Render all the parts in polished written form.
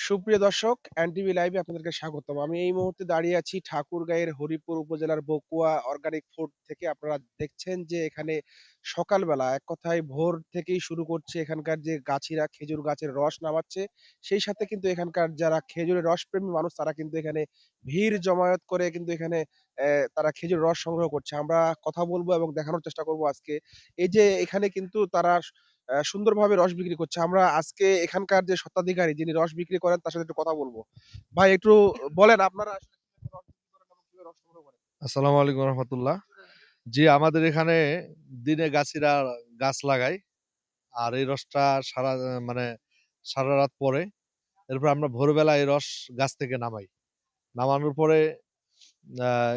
সুপ্রিয় দর্শক, এনটিভি লাইভে আপনাদেরকে স্বাগতম। আমি এই মুহূর্তে দাঁড়িয়ে আছি ঠাকুরগাঁয়ের হরিপুর উপজেলার বকুয়া অর্গানিক ফুড থেকে। আপনারা দেখছেন যে এখানে সকালবেলা এক কথায় ভোর থেকেই শুরু করছে এখানকার যে গাছিরা খেজুর গাছের রস নামাচ্ছে। সেই সাথে কিন্তু এখানকার যারা খেজুরের রসপ্রেমী মানুষ তারা কিন্তু এখানে ভিড় জমায়েত করে কিন্তু এখানে তারা খেজুরের রস সংগ্রহ করছে। আমরা কথা বলবো এবং দেখানোর চেষ্টা করব আজকে। এই যে এখানে কিন্তু তারা সুন্দরভাবে রস বিক্রি করছে। আমরা আজকে এখানকার যে স্বত্বাধিকারী যিনি রস বিক্রি করেন তার সাথে একটু কথা বলবো। ভাই একটু বলেন আপনারা আসলে কিভাবে রস বিক্রি করেন এবং কিভাবে রস সংগ্রহ করেন? আসসালামু আলাইকুম রহমতুল্লাহ। জি, আমাদের এখানে দিনে গাছিরা গাছ লাগায়, আর এই রসটা মানে সারা রাত পরে, এরপর আমরা ভোরবেলা এই রস গাছ থেকে নামাই। নামানোর পরে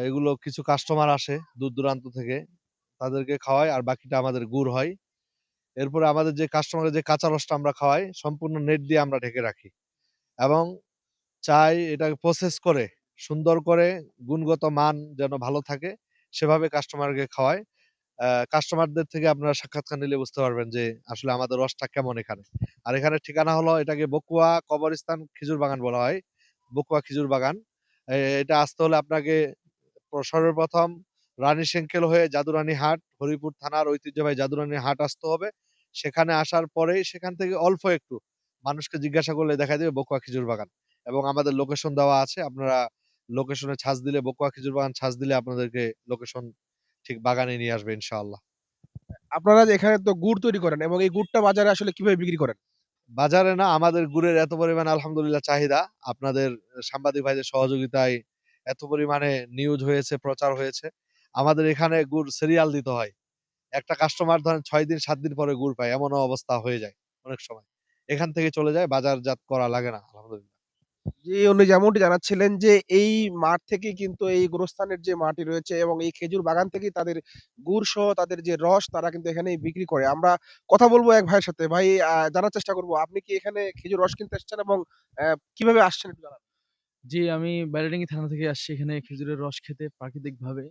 এগুলো কিছু কাস্টমার আসে দূর দূরান্ত থেকে, তাদেরকে খাওয়াই, আর বাকিটা আমাদের গুড় হয়। এরপরে আমাদের যে কাস্টমারের যে কাঁচা রসটা আমরা খাওয়াই সম্পূর্ণ নেট দিয়ে আমরা ঢেকে রাখি, এবং চাই এটাকে প্রসেস করে সুন্দর করে গুণগত মান যেন ভালো থাকে সেভাবে কাস্টমারকে খাওয়াই। কাস্টমারদের থেকে আপনারা সাক্ষাৎকার নিলে বুঝতে পারবেন যে আসলে আমাদের রসটা কেমন এখানে। আর এখানে ঠিকানা হলো, এটাকে বকুয়া কবরস্থান খেজুর বাগান বলা হয়, বকুয়া খেজুর বাগান। এটা আসতে হলে আপনাকে সর্বপ্রথম রানী সেঙ্কেল হয়ে জাদুরানী হাট, হরিপুর থানার ঐতিহ্যবাহী জাদুরানী হাট আসতে হবে। সেখানে আসার পরেই সেখান থেকে অল্প একটু মানুষকে জিজ্ঞাসা করলে দেখা যাবে বকুয়া খেজুর বাগান, এবং আমাদের লোকেশন দেওয়া আছে। আপনারা লোকেশনে ছার্চ দিলে, বকুয়া খেজুর বাগান ছার্চ দিলে আপনাদেরকে লোকেশন ঠিক বাগানে নিয়ে আসবে ইনশাআল্লাহ। আপনারা যে এখানে তো গুড় তৈরি করেন এবং এই গুড়টা বাজারে আসলে কিভাবে বিক্রি করেন? বাজারে না, আমাদের গুড়ের এত পরিমাণে আলহামদুলিল্লাহ চাহিদা, আপনাদের সাংবাদিক ভাইদের সহযোগিতায় এত পরিমাণে নিউজ হয়েছে, প্রচার হয়েছে। আমাদের এখানে গুড় সিরিয়াল দিতে হয়। একটা কাস্টমার ধরেন ৬ দিন ৭ দিন পরে গুড় পায়, এমনও অবস্থা হয়ে যায় অনেক সময়। এখান থেকে চলে যায়, বাজারজাত করা লাগে না আলহামদুলিল্লাহ। জি, উনি যেমনটি জানাচ্ছিলেন যে এই মাঠ থেকেই কিন্তু এই গোরস্থানের যে মাটি রয়েছে এবং এই খেজুর বাগান থেকেই তাদের গুড় সহ তাদের যে রস তারা কিন্তু এখানেই বিক্রি করে। আমরা কথা বলবো এক ভাইয়ের সাথে। ভাই জানার চেষ্টা করব আপনি কি এখানে খেজুর রস কিনতে এসেছেন এবং কিভাবে আসছেন একটু জানান? জি, আমি ব্যারেটিং থানা থেকে আসছি এখানে খেজুরের রস খেতে প্রাকৃতিকভাবে।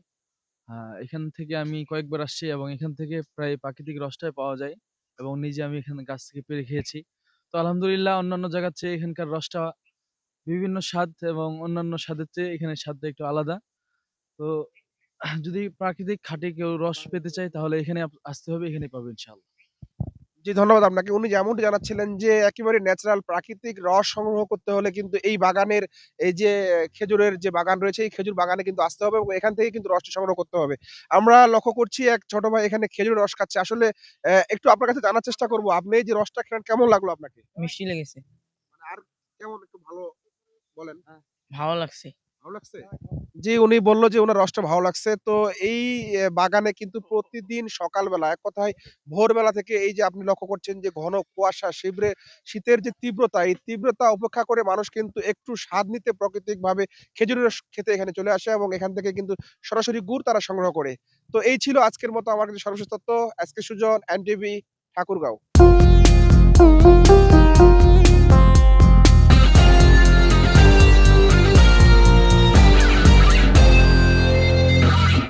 এখান থেকে আমি কয়েকবার আসছি এবং এখান থেকে প্রায় প্রাকৃতিক রসটাই পাওয়া যায় এবং নিজে আমি এখানে গাছ থেকে পেড়ে খেয়েছি। তো আলহামদুলিল্লাহ অন্যান্য জায়গার চেয়ে এখানকার রসটা বিভিন্ন স্বাদ এবং অন্যান্য স্বাদের চেয়ে এখানের স্বাদটা একটু আলাদা। তো যদি প্রাকৃতিক খাঁটি কেউ রস পেতে চায় তাহলে এখানে আসতে হবে, এখানেই পাবে ইনশাআল্লাহ। জি, ধন্যবাদ আপনাকে। উনি যেমনটি জানাচ্ছিলেন যে একেবারে ন্যাচারাল প্রাকৃতিক রস সংগ্রহ করতে হলে কিন্তু এই বাগানের এই যে খেজুরের যে বাগান রয়েছে, এই খেজুর বাগানে কিন্তু আসতে হবে এবং এখান থেকে কিন্তু রসটা সংগ্রহ করতে হবে। আমরা লক্ষ্য করছি এক ছোট ভাই এখানে খেজুরের রস খাচ্ছে। আসলে একটু আপনার কাছে জানার চেষ্টা করব, আপনি এই যে রসটা খেলেন কেমন লাগলো আপনাকে? মিষ্টি লেগেছে। মানে আর কেমন একটু ভালো বলেন। ভালো লাগছে। ভালো লাগছে? জি, উনি বলল যে উনার রসটা ভালো লাগছে। তো এই বাগানে কিন্তু প্রতিদিন সকালবেলা এক কথায় ভোরবেলা থেকে এই যে আপনি লক্ষ্য করছেন যে ঘন কুয়াশা, শীতের যে তীব্রতা, এই তীব্রতা উপেক্ষা করে মানুষ কিন্তু একটু স্বাদ নিতে প্রাকৃতিকভাবে খেজুরের রস খেতে এখানে চলে আসে এবং এখান থেকে কিন্তু সরাসরি গুড় তারা সংগ্রহ করে। তো এই ছিল আজকের মতো আমার কাছে সর্বশেষ তথ্য। আজকে সুজন, এনটিভি, ঠাকুরগাঁও।